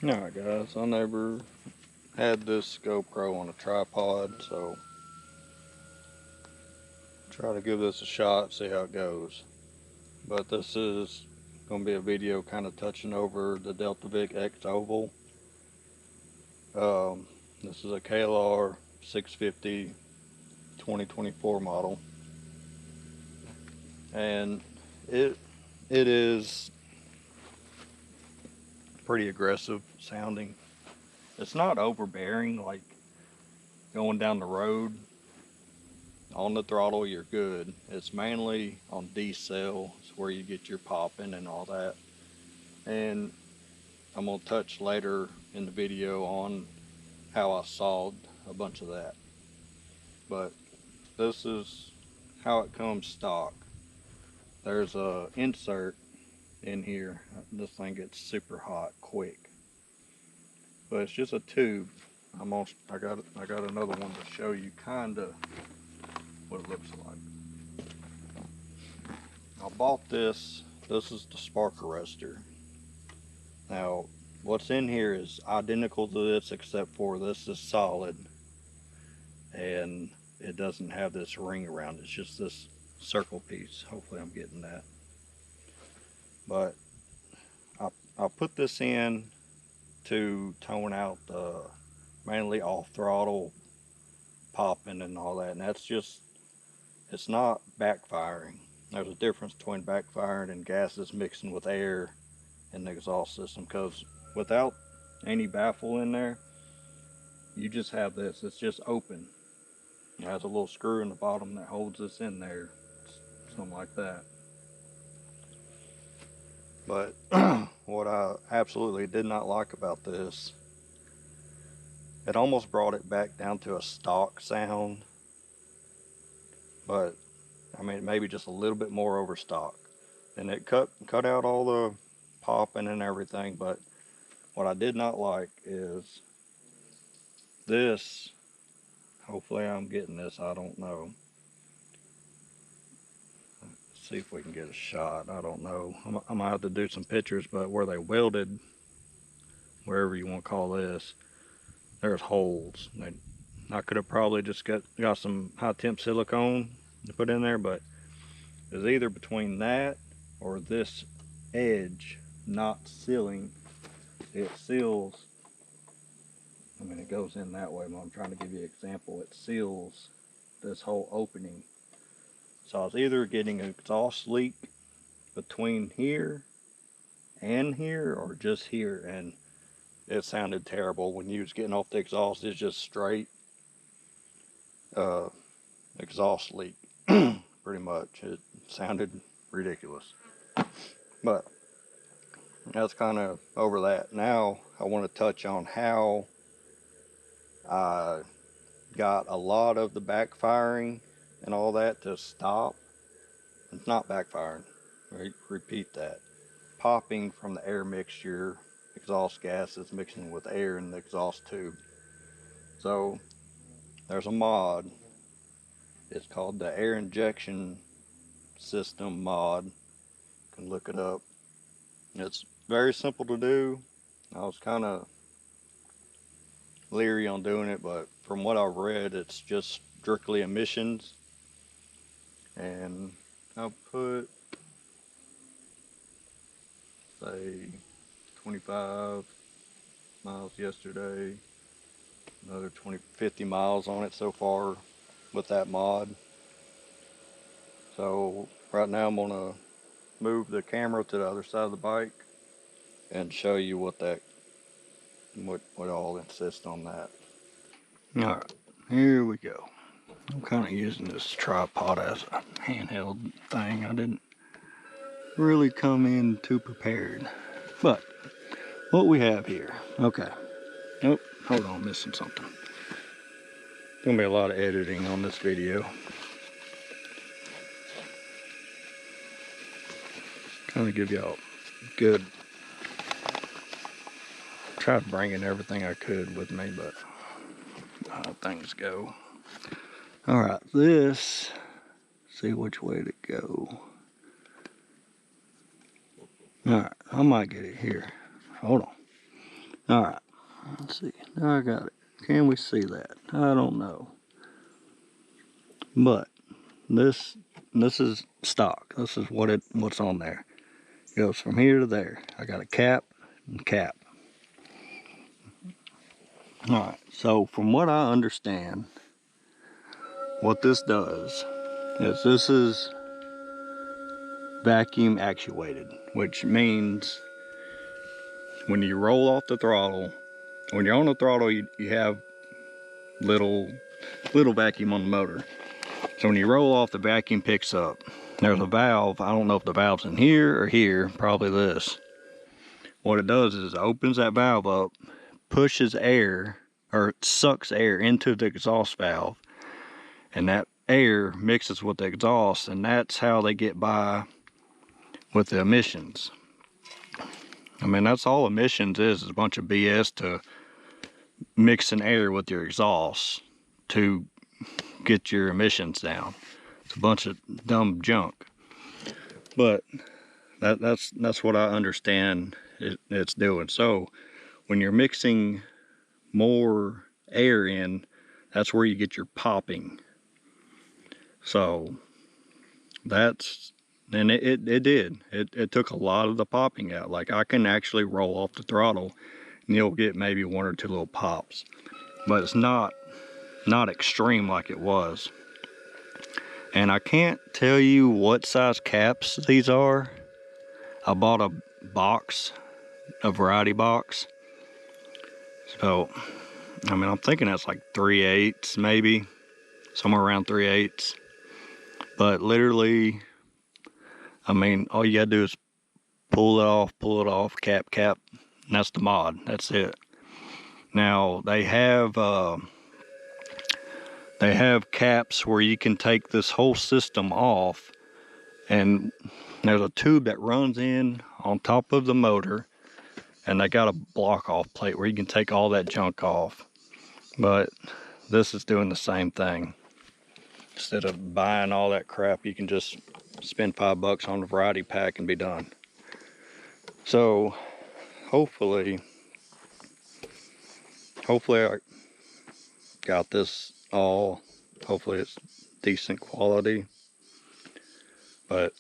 Alright guys, I never had this GoPro on a tripod, so try to give this a shot, see how it goes. But this is going to be a video kind of touching over the Delta Vic X Oval. This is a KLR650 2024 model, and it is pretty aggressive sounding. It's not overbearing, like going down the road on the throttle you're good. It's mainly on decel, it's where you get your popping and all that. And I'm going to touch later in the video on how I solved a bunch of that. But this is how it comes stock. There's a insert in here. This thing gets super hot quick. But it's just a tube. I got another one to show you kinda what it looks like. I bought this. This is the spark arrestor. Now, what's in here is identical to this, except for this is solid, and it doesn't have this ring around it. It's just this circle piece. Hopefully I'm getting that. But I'll put this in to tone out the mainly off throttle popping and all that, and that's just, it's not backfiring. There's a difference between backfiring and gases mixing with air in the exhaust system, because without any baffle in there, you just have this. It's just open. It has a little screw in the bottom that holds this in there, something like that. But what I absolutely did not like about this, it almost brought it back down to a stock sound, but I mean maybe just a little bit more over stock. And it cut out all the popping and everything. But what I did not like is this. Hopefully I'm getting this, I don't know. Let's see if we can get a shot. I don't know. I might have to do some pictures, but where they welded, wherever you want to call this, there's holes. I could have probably just got some high temp silicone to put in there, but it's either between that or this edge not sealing. It seals, I mean it goes in that way, but I'm trying to give you an example. It seals this whole opening. So I was either getting an exhaust leak between here and here, or just here, and it sounded terrible when you was getting off the exhaust. It's just straight exhaust leak, pretty much. It sounded ridiculous. But that's kind of over that. Now I want to touch on how I got a lot of the backfiring and all that to stop. It's not backfiring. Repeat that. Popping from the air mixture, exhaust gases mixing with air in the exhaust tube. So there's a mod. It's called the air injection system mod. You can look it up. It's very simple to do. I was kind of leery on doing it, but from what I've read, it's just strictly emissions. And I'll put, say, 25 miles yesterday, another 50 miles on it so far with that mod. So right now I'm gonna move the camera to the other side of the bike and show you what all insists on that. All right, here we go. I'm kind of using this tripod as a handheld thing. I didn't really come in too prepared, but what we have here, okay. Oh, hold on, missing something. There's gonna be a lot of editing on this video. Kind of give y'all good, tried bringing everything I could with me, but things go. All right, this, see which way to go. All right, I might get it here. Hold on. All right, let's see. Now I got it. Can we see that? I don't know. But this is stock. This is what's on there. It goes from here to there. I got a cap and cap. All right. So from what I understand, what this does is this is vacuum actuated, which means when you roll off the throttle, when you're on the throttle, you have little vacuum on the motor. So when you roll off, the vacuum picks up. There's a valve. I don't know if the valve's in here or here, probably this. What it does is it opens that valve up, pushes air, or sucks air into the exhaust valve, and that air mixes with the exhaust, and that's how they get by with the emissions. I mean, that's all emissions is a bunch of BS to mixing air with your exhaust to get your emissions down. It's a bunch of dumb junk. But that's what I understand it's doing. So when you're mixing more air in, that's where you get your popping. So that's, and it did. It took a lot of the popping out. Like I can actually roll off the throttle and you'll get maybe one or two little pops. But it's not extreme like it was. And I can't tell you what size caps these are. I bought a box, a variety box. So, I mean, I'm thinking that's like 3/8 maybe, somewhere around 3/8. But literally, I mean, all you gotta do is pull it off, cap, and that's the mod. That's it. Now they have caps where you can take this whole system off, and there's a tube that runs in on top of the motor, and they got a block off plate where you can take all that junk off. But this is doing the same thing. Instead of buying all that crap, you can just spend $5 on a variety pack and be done. So hopefully I got this all. Hopefully it's decent quality. But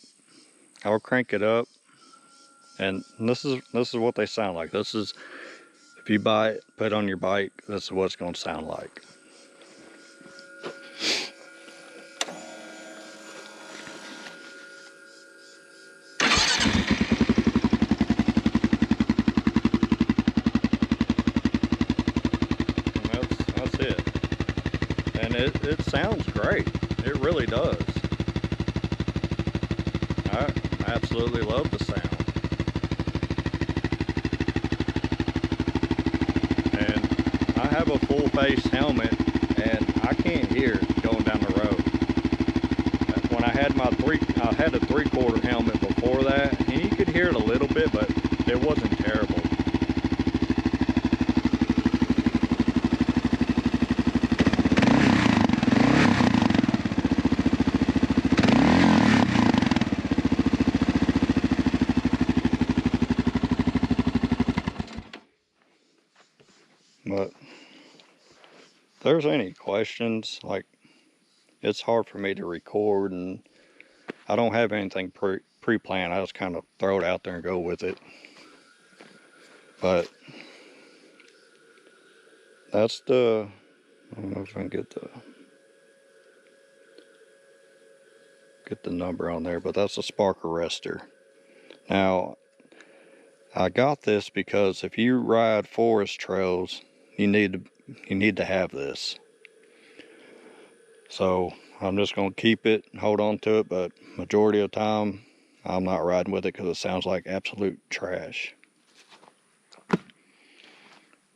I'll crank it up, and this is what they sound like. This is, if you buy it, put it on your bike, this is what it's going to sound like. And that's it. And it sounds great. It really does. I absolutely love the sound. And I have a full face helmet and I can't hear it going down the road. When I had I had a 3/4 helmet before that, and you could hear it a little bit, but it wasn't terrible. But if there's any questions, like, it's hard for me to record, and I don't have anything pre-planned. I just kind of throw it out there and go with it. But that's the, I don't know if I can get the number on there, but that's a spark arrestor. Now, I got this because if you ride forest trails, you need to have this. So I'm just going to keep it, hold on to it, but majority of the time I'm not riding with it because it sounds like absolute trash.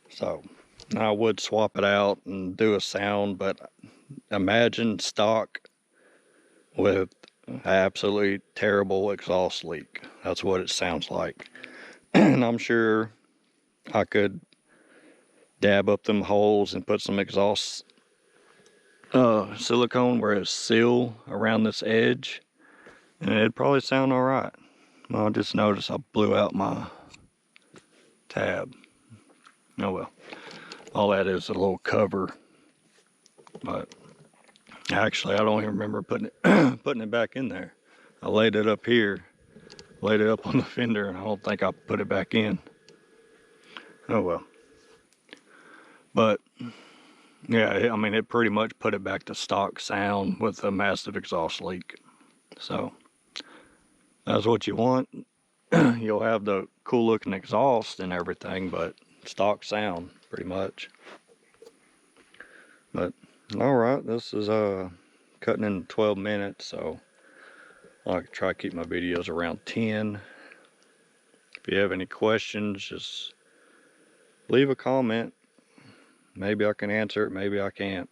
So I would swap it out and do a sound, but imagine stock with an absolutely terrible exhaust leak. That's what it sounds like. And I'm sure I could dab up them holes and put some exhaust silicone where it's seal around this edge, and it'd probably sound all right. Well, I just noticed I blew out my tab. Oh well, all that is a little cover, but actually I don't even remember putting it putting it back in there. I laid it up here, laid it up on the fender, and I don't think I put it back in. Oh well. But yeah, I mean, it pretty much put it back to stock sound with a massive exhaust leak. So that's what you want. You'll have the cool looking exhaust and everything, but stock sound pretty much. But all right, this is cutting in 12 minutes, so I try to keep my videos around 10. If you have any questions, just leave a comment. Maybe I can answer it, maybe I can't.